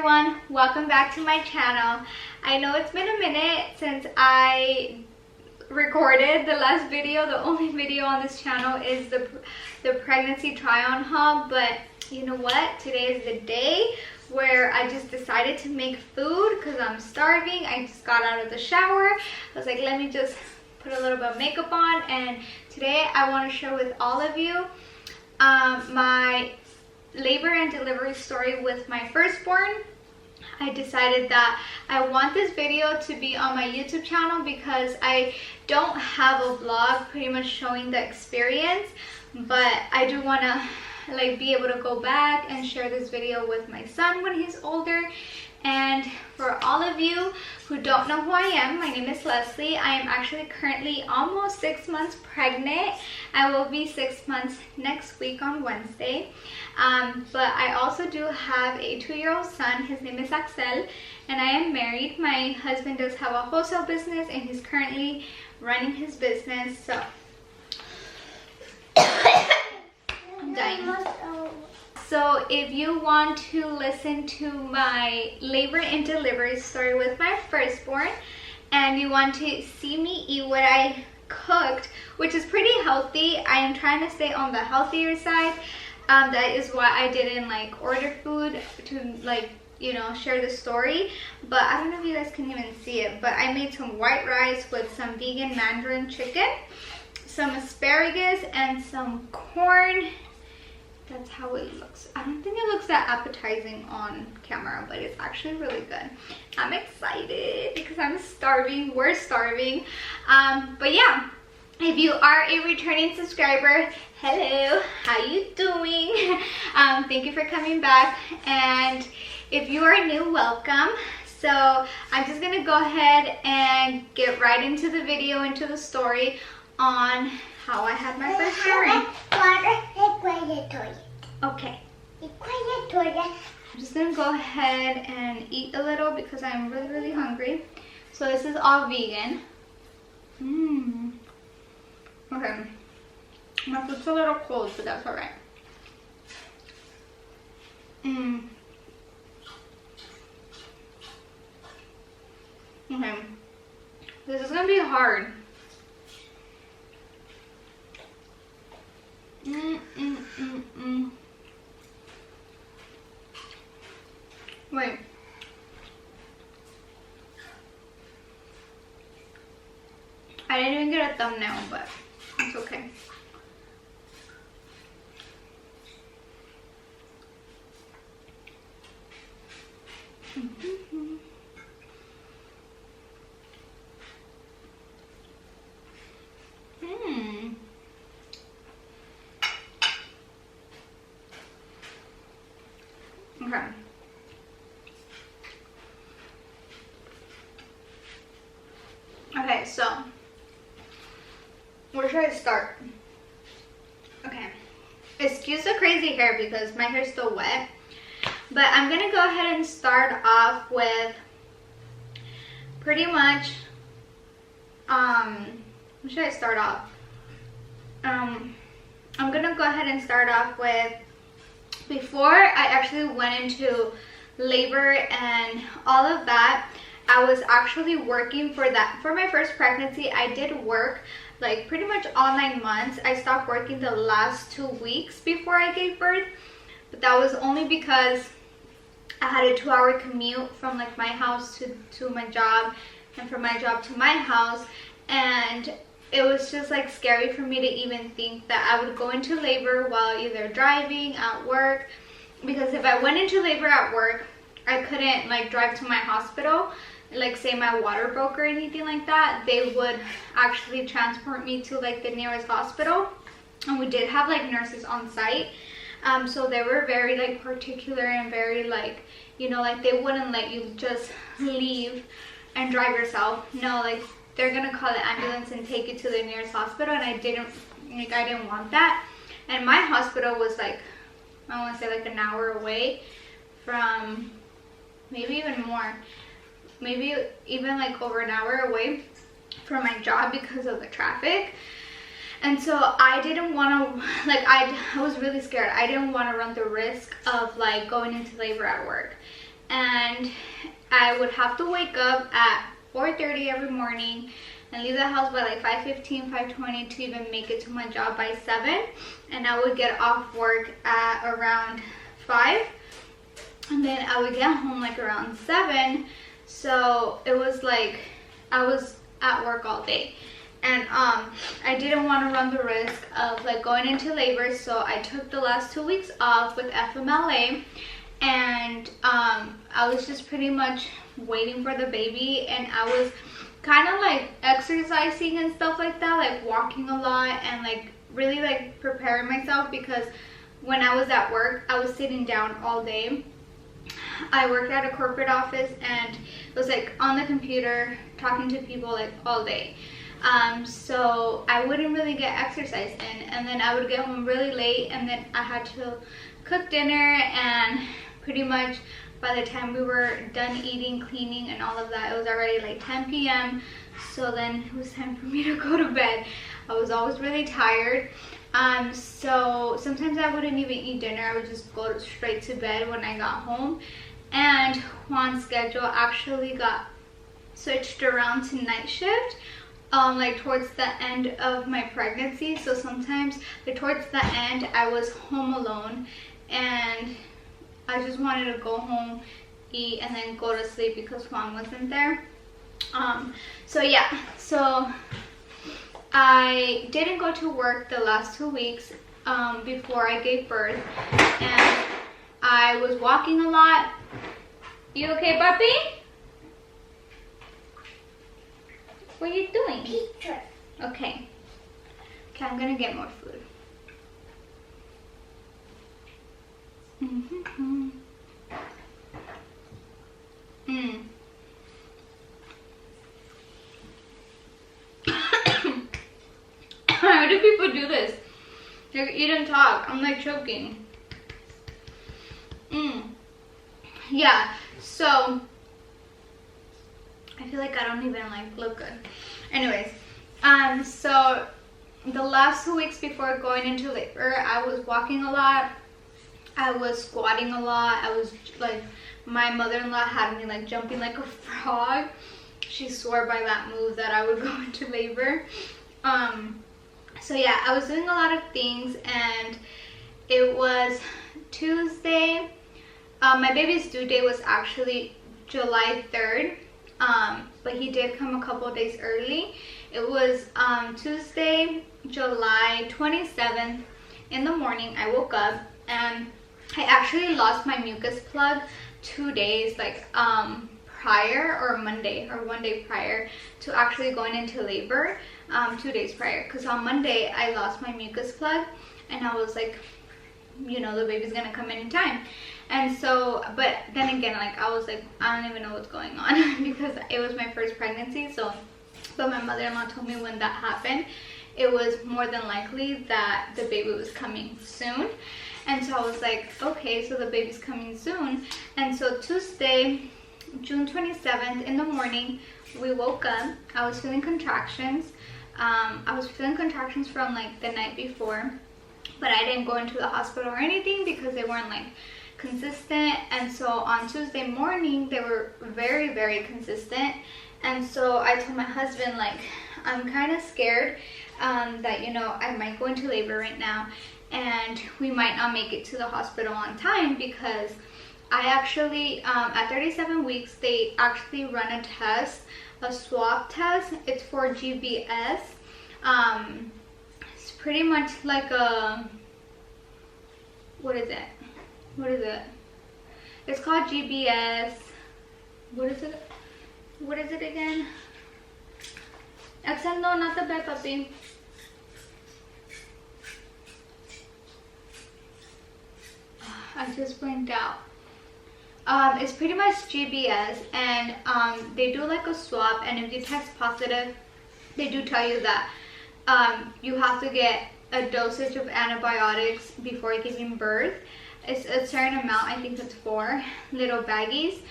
everyone, welcome back to my channel. I know it's been a minute since I recorded the last video. The only video on this channel is the pregnancy try on haul, but you know what, today is the day where I just decided to make food because I'm starving. I just got out of the shower. I was like, let me just put a little bit of makeup on, and today I want to share with all of you my labor and delivery story with my firstborn. I decided that I want this video to be on my YouTube channel because I don't have a vlog pretty much showing the experience, but I do want to like be able to go back and share this video with my son when he's older. And for all of you who don't know who I am, my name is Leslie. I am actually currently almost 6 months pregnant. I will be 6 months next week on Wednesday. But I also do have a 2-year-old son. His name is Axel, and I am married. My husband does have a wholesale business, and he's currently running his business. So I'm dying. So if you want to listen to my labor and delivery story with my firstborn, and you want to see me eat what I cooked, which is pretty healthy, I am trying to stay on the healthier side. That is why I didn't like order food to like, you know, share the story. But I don't know if you guys can even see it, but I made some white rice with some vegan mandarin chicken, some asparagus, and some corn. That's how it looks. I don't think it looks that appetizing on camera, but it's actually really good. I'm excited because I'm starving. We're starving. But yeah, if you are a returning subscriber, hello, how you doing? Thank you for coming back. And if you are new, welcome. So I'm just gonna go ahead and get right into the video, into the story on how I had my first story. Okay. I'm just gonna go ahead and eat a little because I'm really hungry. So this is all vegan. Okay. My food's a little cold, but that's alright. Okay. This is gonna be hard. Wait. I didn't even get a thumbnail, but it's okay. Okay. Okay, so where should I start? Okay. Excuse the crazy hair because my hair's still wet. But I'm gonna go ahead and start off with pretty much where should I start off? I'm gonna go ahead and start off with before I actually went into labor and all of that. I was actually working for my first pregnancy. I did work like pretty much all 9 months. I stopped working the last 2 weeks before I gave birth, but that was only because I had a 2-hour commute from like my house to my job, and from my job to my house, and it was just like scary for me to even think that I would go into labor while either driving, at work, because if I went into labor at work, I couldn't like drive to my hospital, like say my water broke or anything like that. They would actually transport me to like the nearest hospital, and we did have like nurses on site. So they were very like particular and very like, you know, like they wouldn't let you just leave and drive yourself. No, like they're gonna call the ambulance and take you to the nearest hospital, and I didn't want that. And my hospital was like, I want to say like an hour away from, maybe even more, maybe even like over an hour away from my job because of the traffic. And so I didn't want to, like, I was really scared. I didn't want to run the risk of like going into labor at work. and I would have to wake up at 4:30 every morning and leave the house by like 5:15, 5:20 to even make it to my job by 7. And I would get off work at around 5. And then I would get home like around 7. So it was like I was at work all day. And I didn't want to run the risk of like going into labor. So I took the last 2 weeks off with FMLA. And I was just pretty much waiting for the baby. And I was kind of like exercising and stuff like that, like walking a lot and like really like preparing myself, because when I was at work I was sitting down all day. I worked at a corporate office and it was like on the computer talking to people like all day. So I wouldn't really get exercise in, and then I would get home really late, and then I had to cook dinner, and pretty much by the time we were done eating, cleaning and all of that, it was already like 10 p.m. So then it was time for me to go to bed. I was always really tired. So sometimes I wouldn't even eat dinner. I would just go straight to bed when I got home. And Juan's schedule actually got switched around to night shift, like towards the end of my pregnancy. So sometimes like towards the end I was home alone, and I just wanted to go home, eat, and then go to sleep because Juan wasn't there. So yeah, so I didn't go to work the last 2 weeks before I gave birth, and I was walking a lot. You okay, puppy? What are you doing? Pizza. Okay. Okay, I'm gonna get more food. How do people do this? They eat and talk. I'm like choking. Yeah, so I feel like I don't even like look good. Anyways, so the last 2 weeks before going into labor, I was walking a lot. I was squatting a lot. I was like, my mother-in-law had me like jumping like a frog. She swore by that move that I would go into labor. So yeah, I was doing a lot of things, and it was Tuesday. My baby's due date was actually July 3rd, but he did come a couple of days early. It was Tuesday, July 27th in the morning. I woke up and I actually lost my mucus plug 2 days like prior, or Monday, or 1 day prior to actually going into labor, 2 days prior, because on Monday I lost my mucus plug, and I was like, you know, the baby's gonna come anytime. And so, but then again, like I was like, I don't even know what's going on because it was my first pregnancy. So, but my mother-in-law told me when that happened, it was more than likely that the baby was coming soon. And so I was like, okay, so the baby's coming soon. And so Tuesday, June 27th in the morning, we woke up. I was feeling contractions. I was feeling contractions from like the night before, but I didn't go into the hospital or anything because they weren't like consistent. And so on Tuesday morning, they were very, very consistent. And so I told my husband, like, I'm kind of scared that, you know, I might go into labor right now and we might not make it to the hospital on time, because I actually, at 37 weeks, they actually run a test, a swab test. It's for GBS. It's pretty much like a, what is it? It's called GBS. What is it? What is it again? Axel, no, not the bed, puppy. I just blinked out. It's pretty much GBS, and they do like a swab, and if you test positive, they do tell you that you have to get a dosage of antibiotics before giving birth. It's a certain amount, I think it's 4 little baggies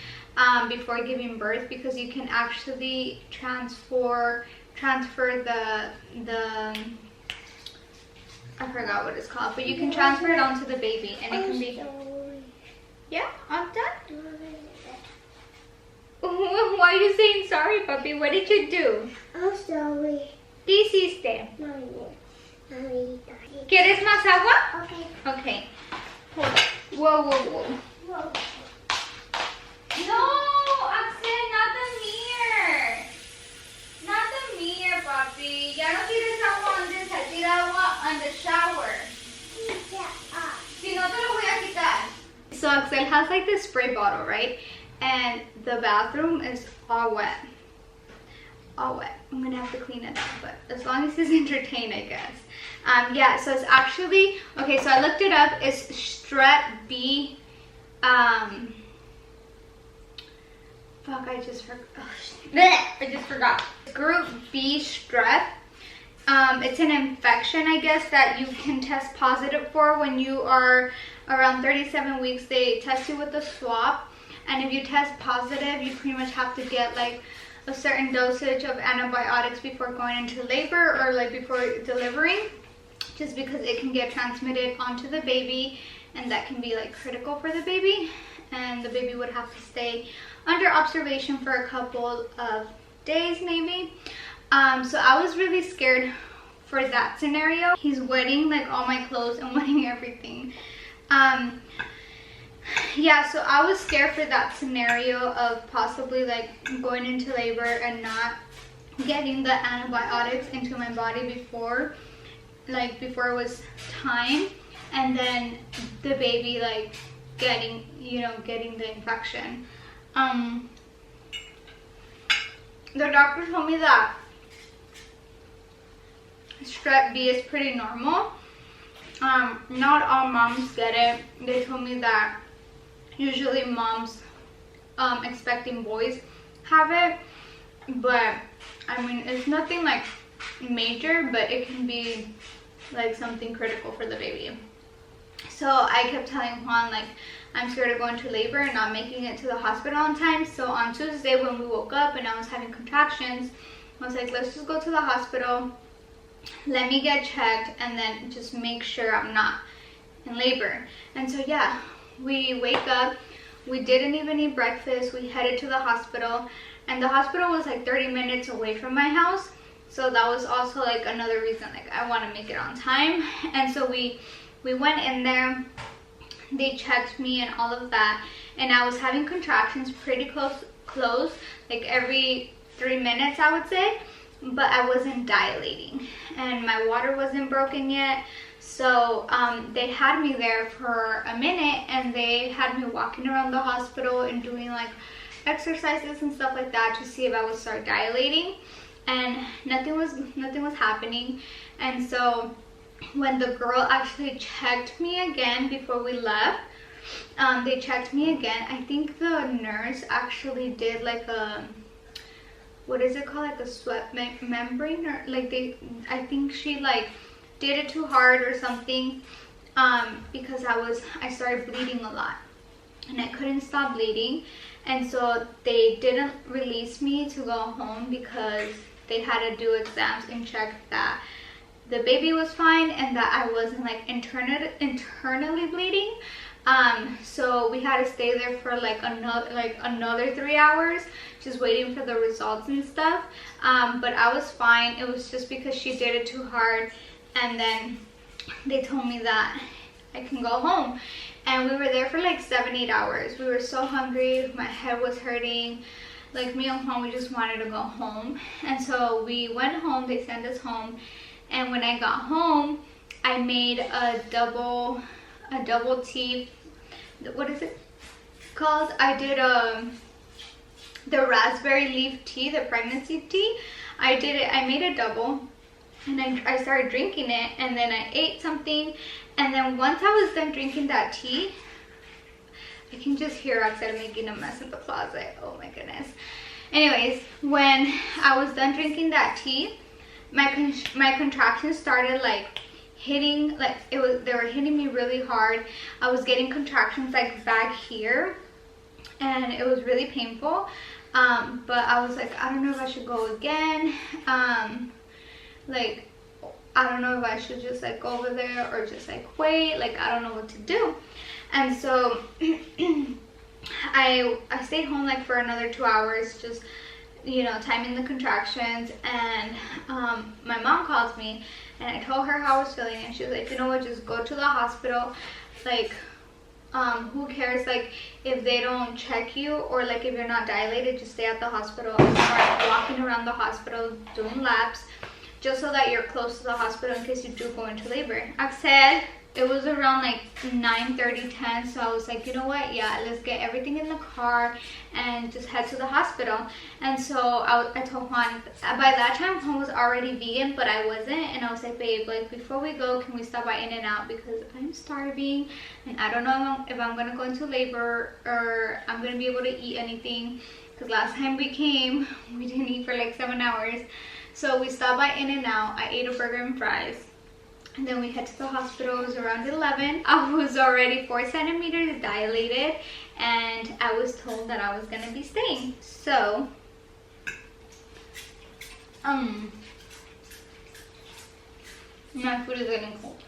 before giving birth, because you can actually transfer the I forgot what it's called, but you can transfer it onto the baby, and it can be, yeah, I'm done. are you saying sorry, puppy? What did you do? I'm sorry. ¿Qué hiciste? Mami. ¿Quieres más agua? Okay. Okay. Hold up. Whoa. Whoa. No, Axel, not the mirror. Not the mirror, papi. Ya no tires agua on this. I tira agua on the shower. Si no, te lo voy a quitar. So Axel has like this spray bottle, right? And the bathroom is all wet. All wet. I'm gonna have to clean it up, but as long as he's entertained, I guess. Yeah, so it's actually, okay, so I looked it up. It's Strep B, fuck, I just forgot. Group B strep. It's an infection, I guess, that you can test positive for when you are around 37 weeks. They test you with a swab, and if you test positive, you pretty much have to get like a certain dosage of antibiotics before going into labor or like before delivering, just because it can get transmitted onto the baby, and that can be like critical for the baby, and the baby would have to stay under observation for a couple of days maybe. So I was really scared for that scenario. He's wetting like all my clothes and wetting everything. Yeah, so I was scared for that scenario of possibly like going into labor and not getting the antibiotics into my body before it was time, and then the baby like getting the infection. The doctor told me that Strep B is pretty normal. Not all moms get it. They told me that usually moms expecting boys have it, but I mean, it's nothing like major, but it can be like something critical for the baby. So I kept telling Juan, like, I'm scared of going to labor and not making it to the hospital on time. So on Tuesday when we woke up and I was having contractions, I was like, let's just go to the hospital, let me get checked, and then just make sure I'm not in labor. And so yeah, we wake up, we didn't even eat breakfast, we headed to the hospital, and the hospital was like 30 minutes away from my house. So that was also like another reason, like I want to make it on time. And so we went in there, they checked me and all of that, and I was having contractions pretty close, like every 3 minutes I would say, but I wasn't dilating and my water wasn't broken yet. So they had me there for a minute, and they had me walking around the hospital and doing like exercises and stuff like that to see if I would start dilating, and nothing was happening. And so when the girl actually checked me again before we left, they checked me again. I think the nurse actually did like a, what is it called, like a sweat membrane, or like I think she like did it too hard or something, because I started bleeding a lot and I couldn't stop bleeding. And so they didn't release me to go home because they had to do exams and check that the baby was fine and that I wasn't like internally bleeding. So we had to stay there for like another 3 hours just waiting for the results and stuff. But I was fine. It was just because she did it too hard, and then they told me that I can go home. And we were there for like 7-8 hours. We were so hungry, my head was hurting. Like me and Juan, we just wanted to go home. And so we went home, they sent us home. And when I got home, I made a double tea. What is it called? I did the raspberry leaf tea, the pregnancy tea. I made a double, and I started drinking it, and then I ate something. And then once I was done drinking that tea, I can just hear outside making a mess in the closet. Oh my goodness. Anyways, when I was done drinking that tea, my contractions started like hitting, like they were hitting me really hard. I was getting contractions like back here, and it was really painful. But I was like, I don't know if I should go again. Like, I don't know if I should just like go over there or just like wait. Like, I don't know what to do. And so I stayed home like for another 2 hours, just, you know, timing the contractions. And my mom calls me, and I told her how I was feeling, and she was like, you know what, just go to the hospital. Like, who cares, like, if they don't check you, or like if you're not dilated, just stay at the hospital and start walking around the hospital doing laps, just so that you're close to the hospital in case you do go into labor. I said it was around like 9:30, 10, so I was like, you know what, yeah, let's get everything in the car and just head to the hospital. And so I told Juan, by that time Juan was already vegan, but I wasn't, and I was like, babe, like, before we go, can we stop by In-N-Out, because I'm starving and I don't know if I'm gonna go into labor or I'm gonna be able to eat anything, because last time we came we didn't eat for like 7 hours. So we stopped by In-N-Out. I ate a burger and fries, and then we head to the hospital. It was around 11. I was already 4 centimeters dilated, and I was told that I was gonna be staying. So, my food is getting cold.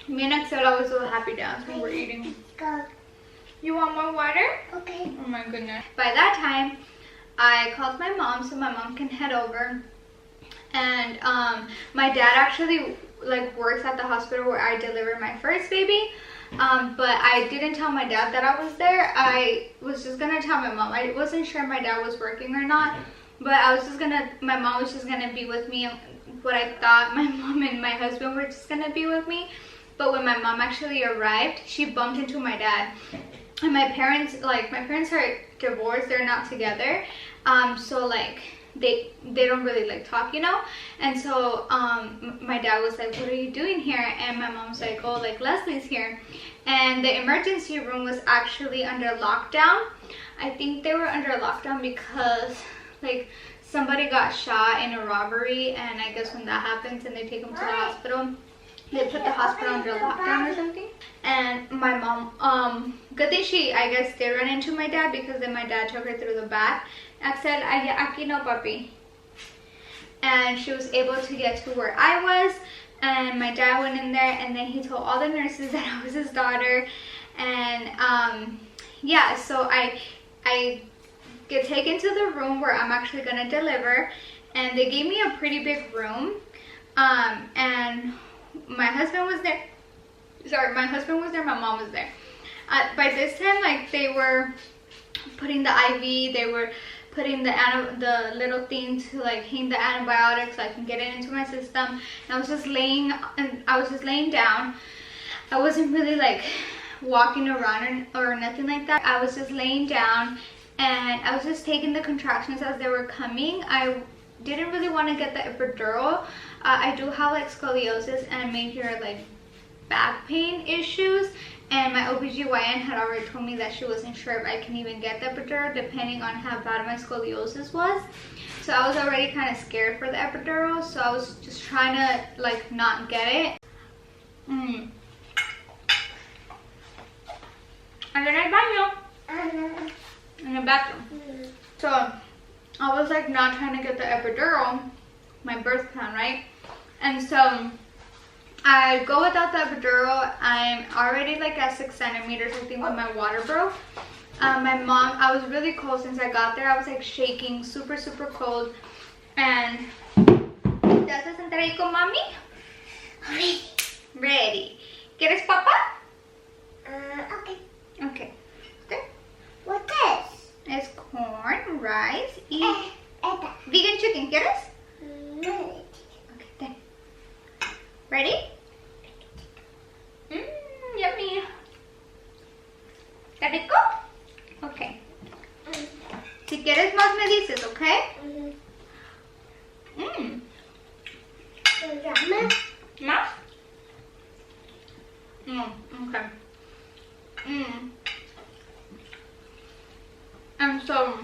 Me and Axel always do a happy dance when we're eating. You want more water? Okay. Oh my goodness. By that time, I called my mom so my mom can head over. And my dad actually like works at the hospital where I delivered my first baby. But I didn't tell my dad that I was there. I was just gonna tell my mom. I wasn't sure my dad was working or not, but my mom was just gonna be with me. What I thought my mom and my husband were just gonna be with me. But when my mom actually arrived, she bumped into my dad. And my parents are divorced, they're not together. So like they don't really like talk, you know. And so my dad was like, what are you doing here? And my mom's like, oh, like Leslie's here. And the emergency room was actually under lockdown. I think they were under lockdown because like somebody got shot in a robbery, and I guess when that happens and they take them to the hospital, they put the hospital under lockdown or something. And my mom, good thing I guess they ran into my dad, because then my dad took her through the back. Axel, aquí no, papi. And she was able to get to where I was, and my dad went in there, and then he told all the nurses that I was his daughter. And yeah, so I get taken to the room where I'm actually gonna deliver, and they gave me a pretty big room. And my husband was there. Sorry, my husband was there, my mom was there. By this time, like, they were putting the IV, they were putting the little thing to like hang the antibiotics so I can get it into my system. And I was just laying down. I wasn't really like walking around or nothing like that. I was just laying down, and I was just taking the contractions as they were coming. I didn't really want to get the epidural. I do have like scoliosis and major like back pain issues, and my OBGYN had already told me that she wasn't sure if I can even get the epidural depending on how bad my scoliosis was. So I was already kind of scared for the epidural, so I was just trying to like not get it. And then I baño in the bathroom. So I was like not trying to get the epidural, my birth plan, right? And so I go without the epidural. I'm already like at 6 centimeters, I think, when my water broke. My mom, I was really cold since I got there. I was like shaking, super, super cold. And ¿te vas a sentar ahí con mami? Ready. ¿Quieres papa? Okay. Okay. Okay. What's this? It's corn, rice, y vegan chicken. ¿Quieres? No. Okay, then. Ready? Yummy. ¿Está rico? Okay. Si quieres más me dices, okay? ¿Más? Okay. And so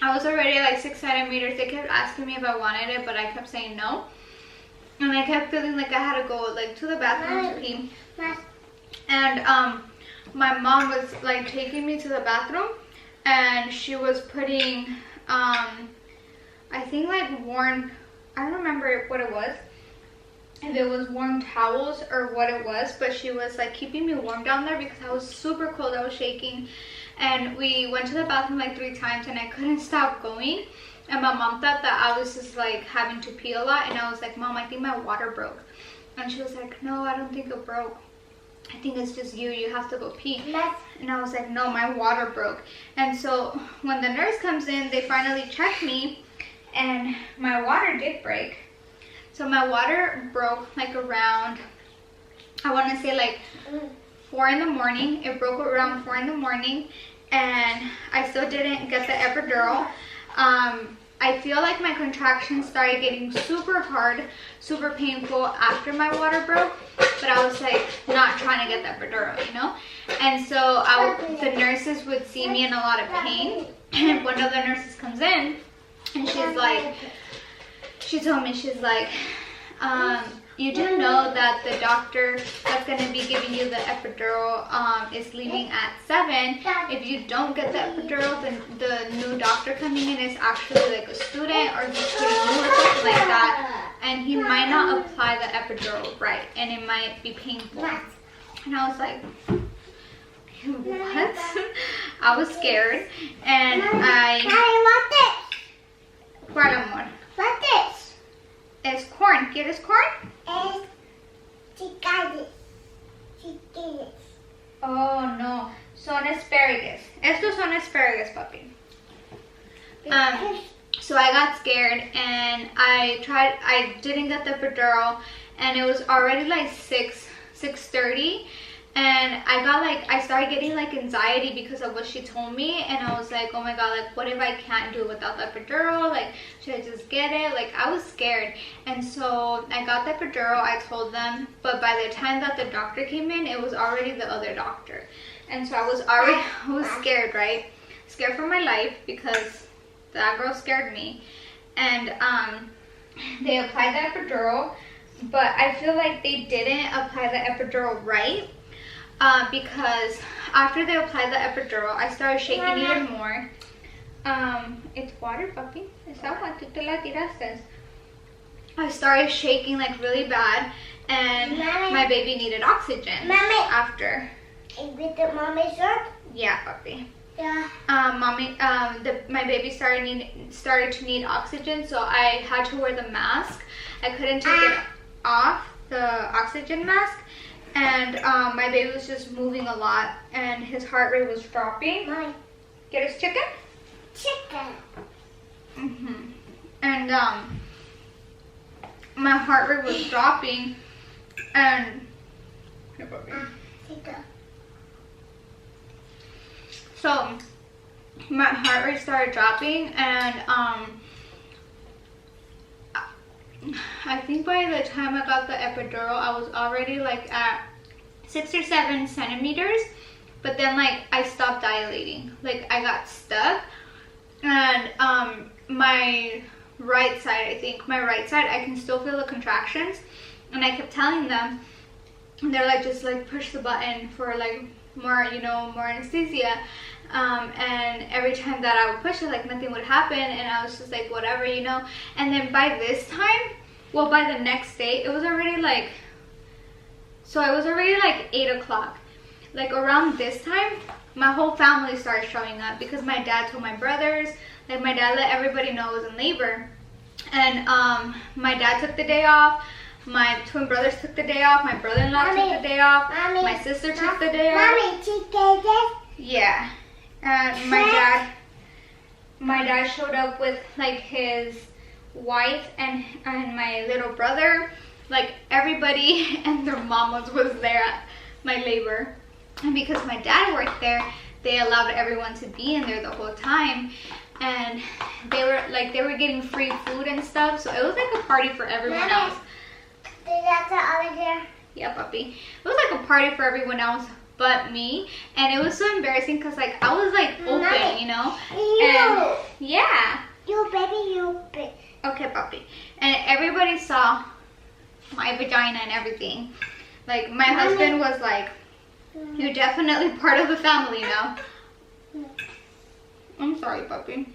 I was already like 6 centimeters. They kept asking me if I wanted it, but I kept saying no. And I kept feeling like I had to go like to the bathroom to pee. And my mom was like taking me to the bathroom, and she was putting I think like warm, I don't remember what it was, if it was warm towels or what it was, but she was like keeping me warm down there because I was super cold. I was shaking, and we went to the bathroom like 3 times and I couldn't stop going, and my mom thought that I was just like having to pee a lot, and I was like, Mom, I think my water broke. And she was like, no, I don't think it broke, I think it's just you have to go pee. And I was like, no, my water broke. And so when the nurse comes in, they finally check me, and my water did break. So my water broke like around, I want to say like 4 in the morning. It broke around 4 in the morning, and I still didn't get the epidural. I feel like my contractions started getting super hard, super painful after my water broke, but I was like not trying to get the epidural, you know? And so the nurses would see me in a lot of pain, and one of the nurses comes in, and she's like, she told me, she's like, you do know that the doctor that's going to be giving you the epidural is leaving at 7. If you don't get the epidural, then the new doctor coming in is actually like a student, or he's pretty new or something like that, and he might not apply the epidural right, and it might be painful. And I was like, what? I was scared, and want this. What, amor? What this? Es corn. ¿Quieres corn? She got it. She did it. Oh, no. Son asparagus. Estos son asparagus, papi. So I got scared, and I didn't get the epidural, and it was already like 6:30, and I started getting like anxiety because of what she told me, and I was like, oh my god, like what if I can't do it without the epidural? Like, should I just get it? Like, I was scared. And so I got the epidural, I told them, but by the time that the doctor came in, it was already the other doctor. And so I was scared, right? Scared for my life because that girl scared me. And they applied the epidural, but I feel like they didn't apply the epidural right. Because after they applied the epidural, I started shaking even more. It's water, papi. Es agua, tú te la tiraste. I started shaking like really bad, and my baby needed oxygen after. With the mommy shirt? Yeah, papi. Yeah. My baby started to need oxygen, so I had to wear the mask. I couldn't take it off, the oxygen mask. And my baby was just moving a lot, and his heart rate was dropping. Mommy. Get his chicken? Chicken. And my heart rate was dropping, and so my heart rate started dropping, and I think by the time I got the epidural, I was already like at 6 or 7 centimeters, but then like I stopped dilating. Like, I got stuck, and my right side, I can still feel the contractions, and I kept telling them, and they're like, just like push the button for like more, more anesthesia. And every time that I would push it, like nothing would happen, and I was just like, whatever, And then by this time, well, by the next day, it was already like 8 o'clock. Like around this time, my whole family started showing up because my dad told my brothers, like my dad let everybody know I was in labor. And my dad took the day off, my twin brothers took the day off, my brother-in-law took the day off, my sister took the day off. Mommy, she did it? Yeah. And my dad showed up with like his wife and my little brother. Like, everybody and their mamas was there at my labor. And because my dad worked there, they allowed everyone to be in there the whole time. And they were getting free food and stuff, so it was like a party for everyone else. Is that the other there? Yeah, puppy. It was like a party for everyone else but me, and it was so embarrassing because like I was like open, And yeah. You baby, you baby. Okay, puppy. And everybody saw my vagina and everything. Like, my husband was like, You're definitely part of the family now. I'm sorry, puppy.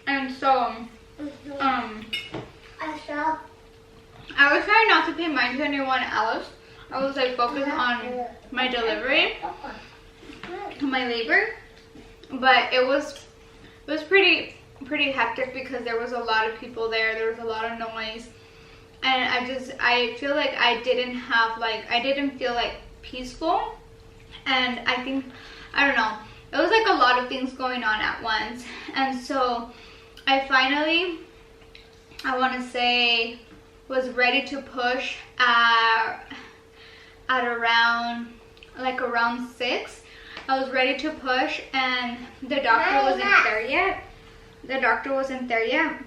And so, I was trying not to pay mind to anyone else. I was like focused on my delivery, my labor, but it was pretty hectic because there was a lot of people there. There was a lot of noise, and I feel like I didn't feel like peaceful, and I don't know. It was like a lot of things going on at once, and so I finally, I want to say, was ready to push at around 6. I was ready to push, and the doctor wasn't there yet.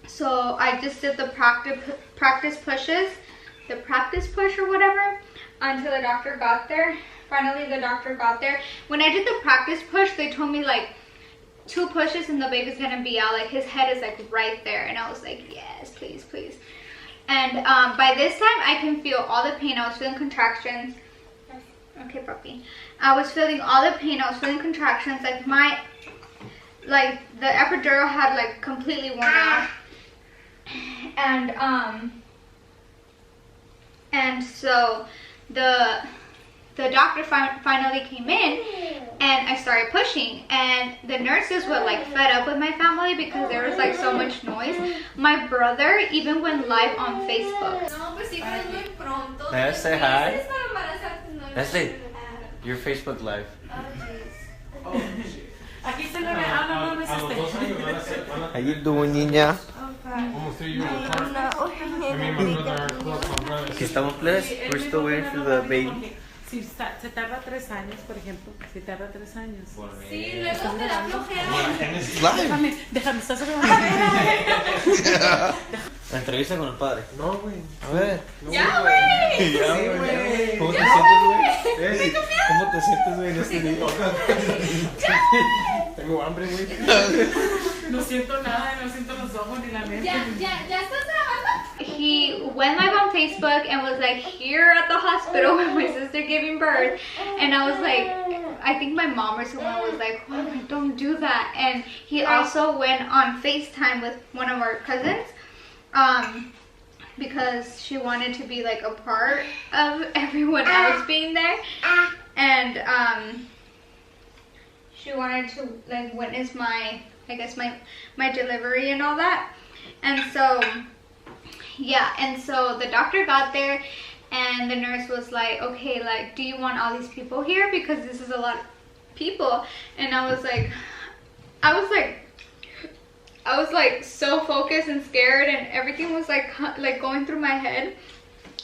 So I just did the practice pushes, the practice push or whatever, until the doctor got there. Finally, the doctor got there. When I did the practice push, they told me like 2 pushes and the baby's gonna be out. Like his head is like right there, and I was like, yes, please, please. And by this time, I can feel all the pain. I was feeling contractions. Okay, puppy. I was feeling all the pain. I was feeling contractions. Like the epidural had like completely worn out. And so the doctor finally came in, and I started pushing, and the nurses were like fed up with my family because there was like so much noise. My brother even went live on Facebook. Say hi. Leslie, your Facebook live. How you doing, niña? Aquí estamos, please. We're still waiting for the baby. Si se tarda 3 años, por ejemplo, si tarda 3 años. Sí, luego te da flojera. Déjame, estás La entrevista con el padre. No, güey. A ver. ¡Ya, güey! Ya, Sí, güey. güey. ¿Cómo te Ya, sientes, güey. güey? ¿Cómo te sientes, güey, en este día? Tengo hambre, güey. No siento nada, no siento los ojos ni la mente. ¿Ya estás grabando? He went live on Facebook and was like, here at the hospital with my sister giving birth. And I was like, I think my mom or someone was like, oh, don't do that. And he also went on FaceTime with one of our cousins, because she wanted to be like a part of everyone else being there. And she wanted to like witness my delivery and all that. And so yeah, and so the doctor got there, and the nurse was like, okay, like, do you want all these people here, because this is a lot of people? And I was like so focused and scared, and everything was like going through my head.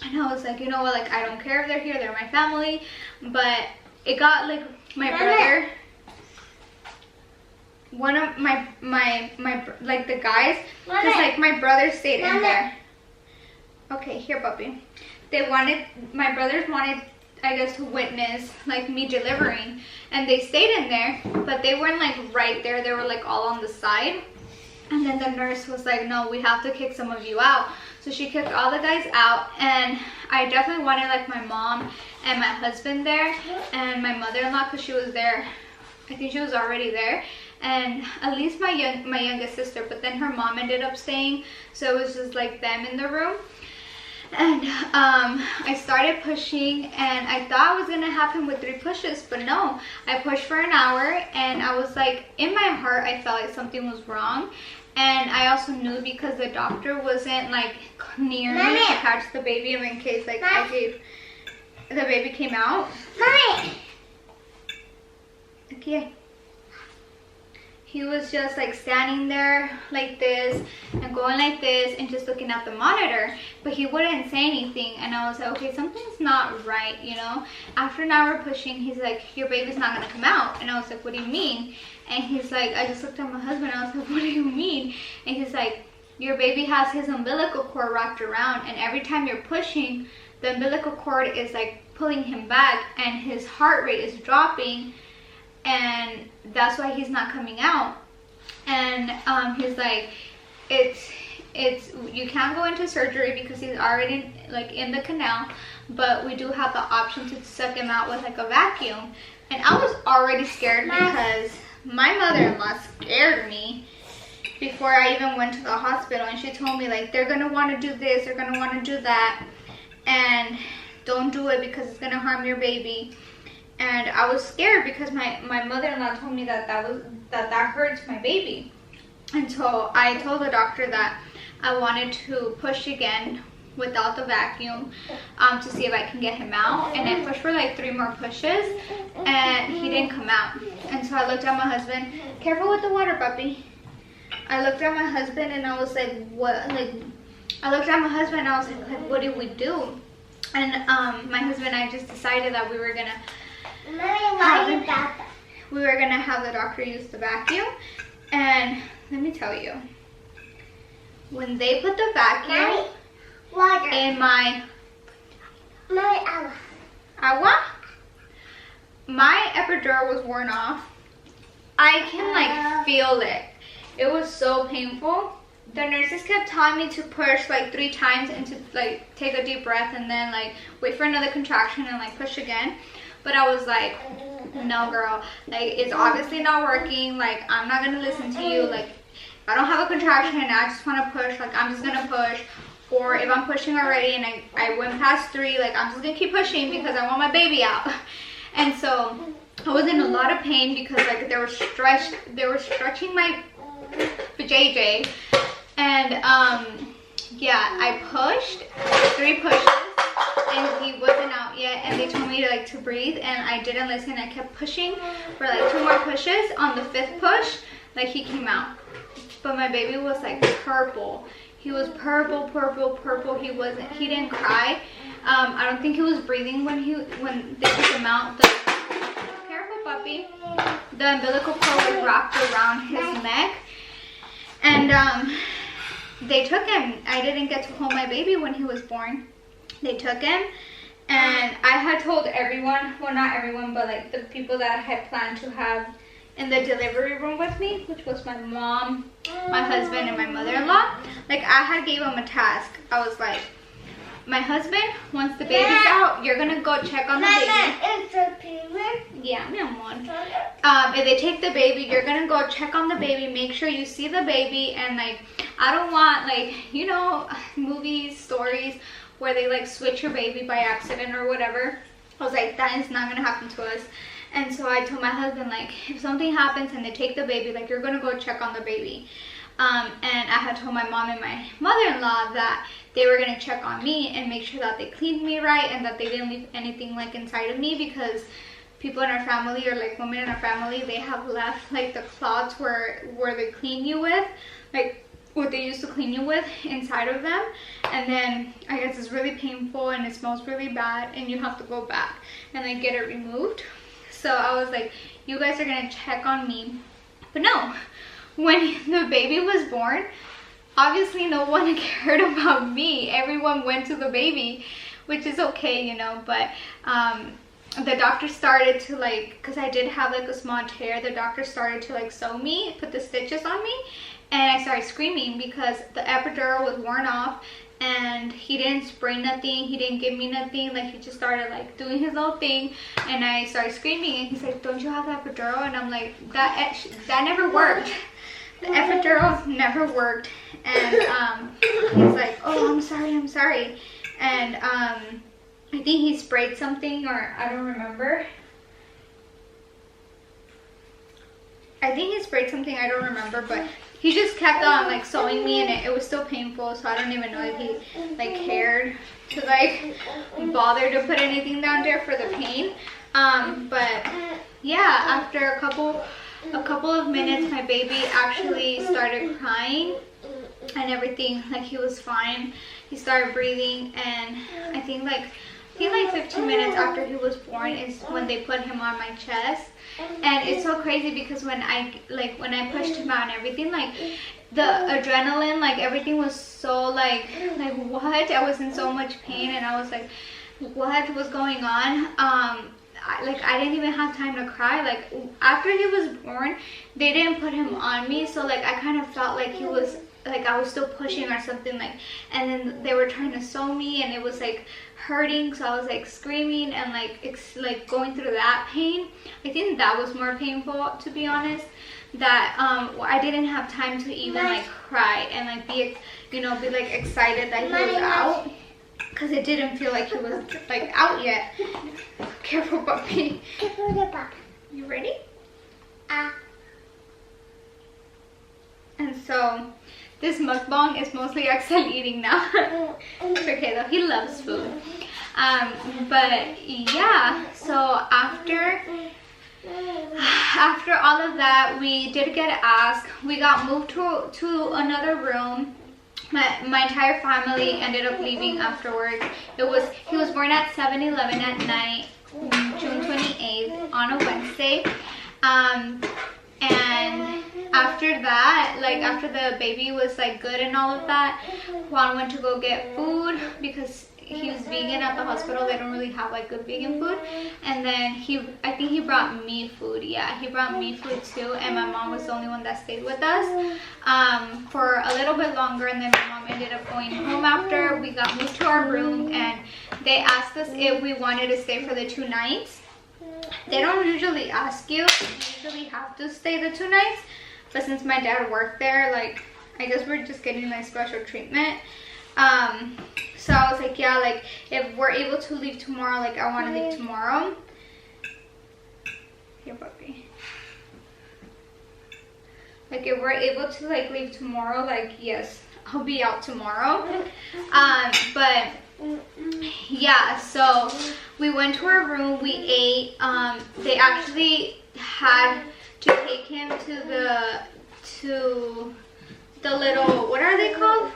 And I was like, you know what, like, I don't care if they're here, they're my family. But it got like my brother, one of my like the guys, because like my brother stayed in there. Okay, here, puppy. My brothers wanted, I guess, to witness like me delivering, and they stayed in there, but they weren't like right there. They were like all on the side. And then the nurse was like, no, we have to kick some of you out. So she kicked all the guys out, and I definitely wanted like my mom and my husband there, and my mother-in-law, because she was there. I think she was already there, and at least my youngest sister, but then her mom ended up staying, so it was just like them in the room. And I started pushing, and I thought it was gonna happen with 3 pushes, but no. I pushed for an hour, and I was like, in my heart, I felt like something was wrong. And I also knew because the doctor wasn't like near me to catch the baby in case like the baby came out. Okay. He was just like standing there like this and going like this and just looking at the monitor, but he wouldn't say anything. And I was like, okay, something's not right, you know. After an hour pushing, he's like, your baby's not gonna come out. And I was like, what do you mean? And he's like, I just looked at my husband. I was like, what do you mean? And he's like, your baby has his umbilical cord wrapped around, and every time you're pushing, the umbilical cord is like pulling him back, and his heart rate is dropping, and that's why he's not coming out. And he's like, you can't go into surgery because he's already like in the canal, but we do have the option to suck him out with like a vacuum. And I was already scared because my mother-in-law scared me before I even went to the hospital, and she told me like they're gonna want to do this, they're gonna want to do that, and don't do it because it's gonna harm your baby. And I was scared because my mother-in-law told me that that hurts my baby. And so I told the doctor that I wanted to push again without the vacuum to see if I can get him out. And I pushed for like 3 more pushes and he didn't come out. And so I looked at my husband. Careful with the water, puppy. I looked at my husband and I was like, what? Like, I looked at my husband and I was like, what do we do? And my husband and I just decided that we were gonna have the doctor use the vacuum. And let me tell you, when they put the vacuum in my agua, my epidural was worn off. I can like feel it. It was so painful. The nurses kept telling me to push like 3 times and to like take a deep breath and then like wait for another contraction and like push again. But I was like, no girl, like it's obviously not working. Like I'm not gonna listen to you. Like if I don't have a contraction and I just want to push, like I'm just gonna push. Or if I'm pushing already and I went past 3, like I'm just gonna keep pushing because I want my baby out. And so I was in a lot of pain because like they were stretching my JJ. And yeah, I pushed 3 pushes and he wasn't out yet, and they told me to breathe, and I didn't listen. I kept pushing for like 2 more pushes. On the 5th push, like he came out, but my baby was like purple. He was purple. He didn't cry. I don't think he was breathing when they took him out. Careful, puppy. The umbilical cord was wrapped around his neck, and they took him. I didn't get to hold my baby when he was born. They took him, and I had told everyone, well not everyone, but like the people that I had planned to have in the delivery room with me, which was my mom, my husband, and my mother-in-law. Like I had gave them a task. I was like, my husband, once the baby's out, you're gonna go check on the baby. Yeah, mi amor. If they take the baby, you're gonna go check on the baby, make sure you see the baby, and like I don't want like, you know, movies, stories where they like switch your baby by accident or whatever. I was like, that is not gonna happen to us. And so I told my husband, like, if something happens and they take the baby, like you're gonna go check on the baby. And I had told my mom and my mother-in-law that they were gonna check on me and make sure that they cleaned me right and that they didn't leave anything like inside of me, because people in our family, or like women in our family, they have left like the cloths where they clean you with, like what they used to clean you with, inside of them. And then I guess it's really painful and it smells really bad and you have to go back and like get it removed. So I was like, you guys are gonna check on me. But no, when the baby was born, obviously no one cared about me. Everyone went to the baby, which is okay, you know. But the doctor started to like, because I did have like a small tear, the doctor started to like sew me, put the stitches on me, and I started screaming because the epidural was worn off, and he didn't spray nothing, he didn't give me nothing. Like he just started like doing his little thing, and I started screaming, and he's like, don't you have the epidural? And I'm like, that never worked. The epidural never worked. And he's like, oh, I'm sorry. And I think he sprayed something, or I don't remember. I think he sprayed something, I don't remember, but he just kept on like sewing me, and it was still painful, so I don't even know if he like cared to like bother to put anything down there for the pain. But yeah, after a couple of minutes, my baby actually started crying and everything. Like he was fine. He started breathing, and I think like 15 minutes after he was born is when they put him on my chest. And it's so crazy because when I pushed him out and everything, like the adrenaline, like everything was so like what? I was in so much pain, and I was like, what was going on? I didn't even have time to cry. Like after he was born, they didn't put him on me, so like I kind of felt like he was like I was still pushing or something, like, and then they were trying to sew me and it was like hurting, so I was like screaming and like going through that pain. I think that was more painful, to be honest, that I didn't have time to even like cry and like be, you know, be like excited that he was out, because it didn't feel like he was like out yet. Careful, puppy. You ready? And so this mukbang is mostly Axel eating now. It's okay though, he loves food. But yeah, so after all of that, we did get asked, we got moved to another room. My entire family ended up leaving afterwards. He was born at 7-11 at night, June 28th on a Wednesday. And after that, like after the baby was like good and all of that, Juan went to go get food because he was vegan at the hospital. They don't really have like good vegan food. And then I think he brought me food. Yeah, he brought me food too. And my mom was the only one that stayed with us for a little bit longer. And then my mom ended up going home after we got moved to our room. And they asked us if we wanted to stay for the 2 nights. They don't usually ask you. You usually have to stay the 2 nights. But since my dad worked there, like, I guess we're just getting like special treatment. So I was like, yeah, like if we're able to leave tomorrow, like I want to leave tomorrow. Here, puppy. Like if we're able to like leave tomorrow, like yes, I'll be out tomorrow. But yeah, so we went to our room, we ate. They actually had to take him to the little, what are they called?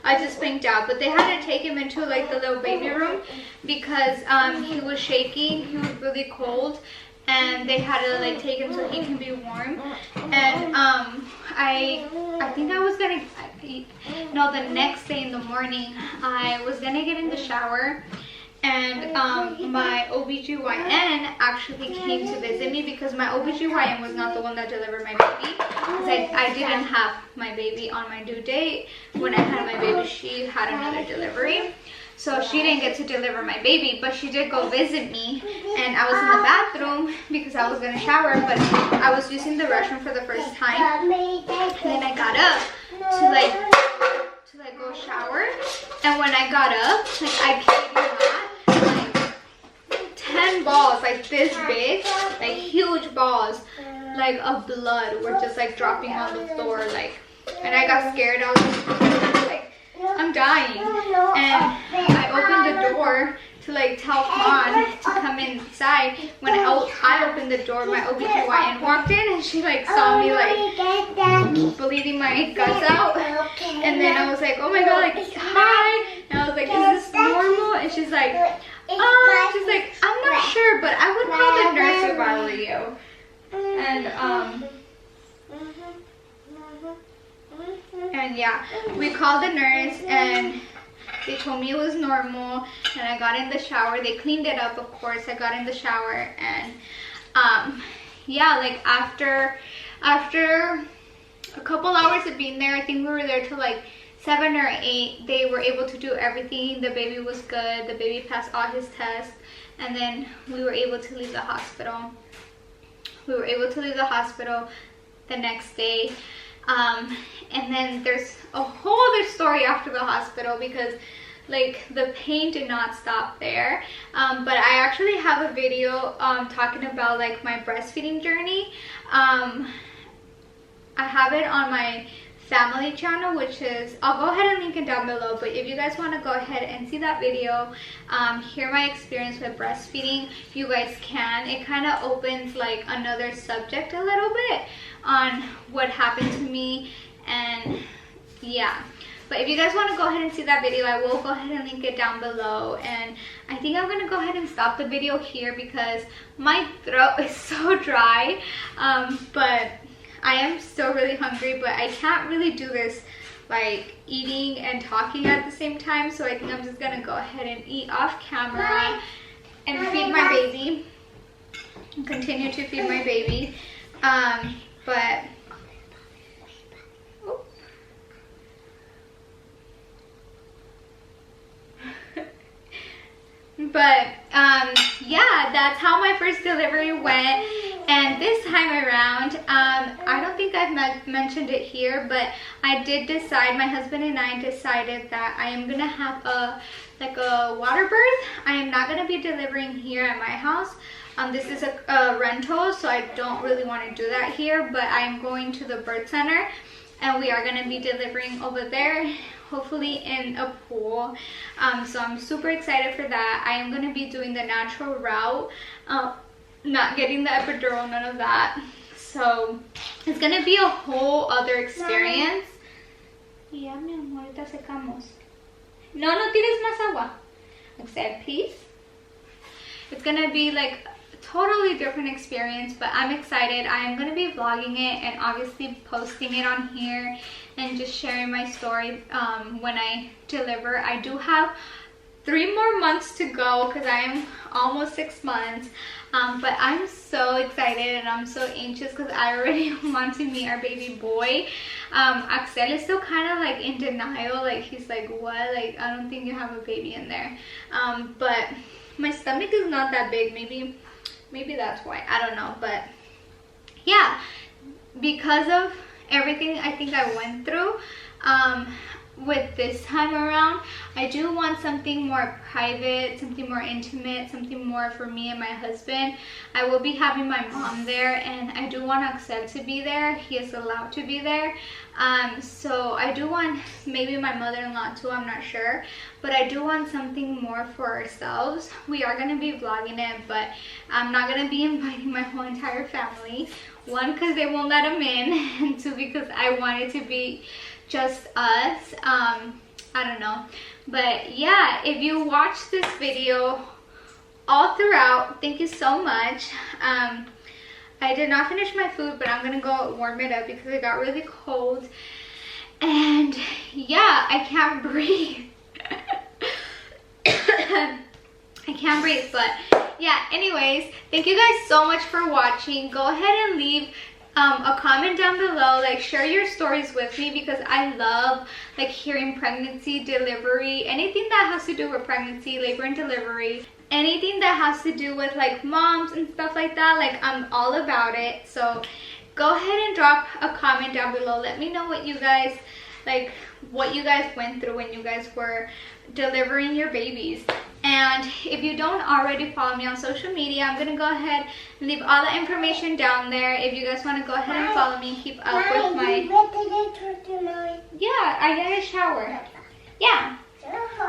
I just blanked out, but they had to take him into like the little baby room because he was shaking, he was really cold, and they had to like take him so he can be warm. And I think I was gonna, no, the next day in the morning, I was gonna get in the shower. And my OBGYN actually came to visit me because my OBGYN was not the one that delivered my baby. Because I didn't have my baby on my due date. When I had my baby, she had another delivery. So she didn't get to deliver my baby, but she did go visit me. And I was in the bathroom because I was going to shower, but I was using the restroom for the first time. And then I got up to like go shower. And when I got up, like I kid you not, 10 balls like this big, like huge balls like of blood were just like dropping on the floor, like, and I got scared. I was like I'm dying. And I opened the door to like tell Juan to come inside. When I opened the door, my OBGYN walked in and she like saw me like bleeding my guts out. And then I was like, oh my god, like hi. And I was like, is this normal? And she's like, she's like, I'm not sure, but I would call the nurse if I were you. And yeah, we called the nurse and they told me it was normal. And I got in the shower. They cleaned it up, of course. I got in the shower and yeah, like after a couple hours of being there, I think we were there till like 7 or 8. They were able to do everything. The baby was good. The baby passed all his tests. And then we were able to leave the hospital. We were able to leave the hospital the next day. And then there's a whole other story after the hospital because like the pain did not stop there. But I actually have a video talking about like my breastfeeding journey. I have it on my family channel, which is, I'll go ahead and link it down below, but if you guys want to go ahead and see that video, hear my experience with breastfeeding, you guys can. It kind of opens like another subject a little bit on what happened to me, and yeah. But if you guys want to go ahead and see that video, I will go ahead and link it down below. And I think I'm going to go ahead and stop the video here because my throat is so dry. But I am still really hungry, but I can't really do this like eating and talking at the same time. So I think I'm just going to go ahead and eat off camera and feed my baby. And continue to feed my baby. But... first delivery went. And this time around, I don't think I've mentioned it here, but I did decide, my husband and I decided that I am gonna have a water birth. I am not gonna be delivering here at my house. This is a rental, so I don't really want to do that here, but I'm going to the birth center and we are going to be delivering over there, hopefully in a pool. So I'm super excited for that. I am going to be doing the natural route, not getting the epidural, none of that. So it's going to be a whole other experience. Ya, mi amor, ahorita secamos. No tires más agua. Accept, please. It's going to be like totally different experience, but I'm excited. I am going to be vlogging it and obviously posting it on here and just sharing my story when I deliver. I do have 3 more months to go because I am almost 6 months, but I'm so excited and I'm so anxious because I already want to meet our baby boy. Axel is still kind of like in denial, like he's like, what, like I don't think you have a baby in there, but my stomach is not that big. Maybe that's why, I don't know. But yeah, because of everything I think I went through with this time around, I do want something more private, something more intimate, something more for me and my husband. I will be having my mom there, and I do want Axel to be there. He is allowed to be there. So I do want maybe my mother-in-law too, I'm not sure, but I do want something more for ourselves. We are going to be vlogging it, but I'm not going to be inviting my whole entire family. 1, because they won't let them in, and 2, because I want it to be just us. I don't know, but yeah, if you watch this video all throughout, thank you so much. I did not finish my food, but I'm gonna go warm it up because it got really cold. And yeah, I can't breathe. I can't breathe, but yeah, anyways, thank you guys so much for watching. Go ahead and leave a comment down below, like share your stories with me, because I love like hearing pregnancy, delivery, anything that has to do with pregnancy, labor and delivery, anything that has to do with like moms and stuff like that. Like I'm all about it. So go ahead and drop a comment down below. Let me know what you guys like, what you guys went through when you guys were delivering your babies. And if you don't already follow me on social media, I'm gonna go ahead and leave all the information down there. If you guys want to go ahead and follow me, keep up with my, yeah, I got a shower, yeah.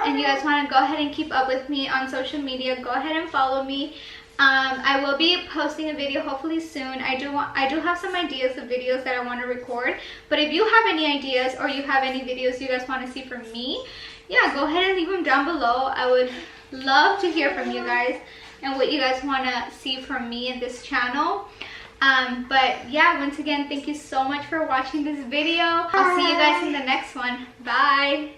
And you guys want to go ahead and keep up with me on social media, go ahead and follow me. I will be posting a video hopefully soon. I do have some ideas of videos that I want to record, but if you have any ideas or you have any videos you guys want to see from me, yeah, go ahead and leave them down below. I would love to hear from you guys and what you guys want to see from me in this channel. But yeah, once again, thank you so much for watching this video. I'll see you guys in the next one. Bye.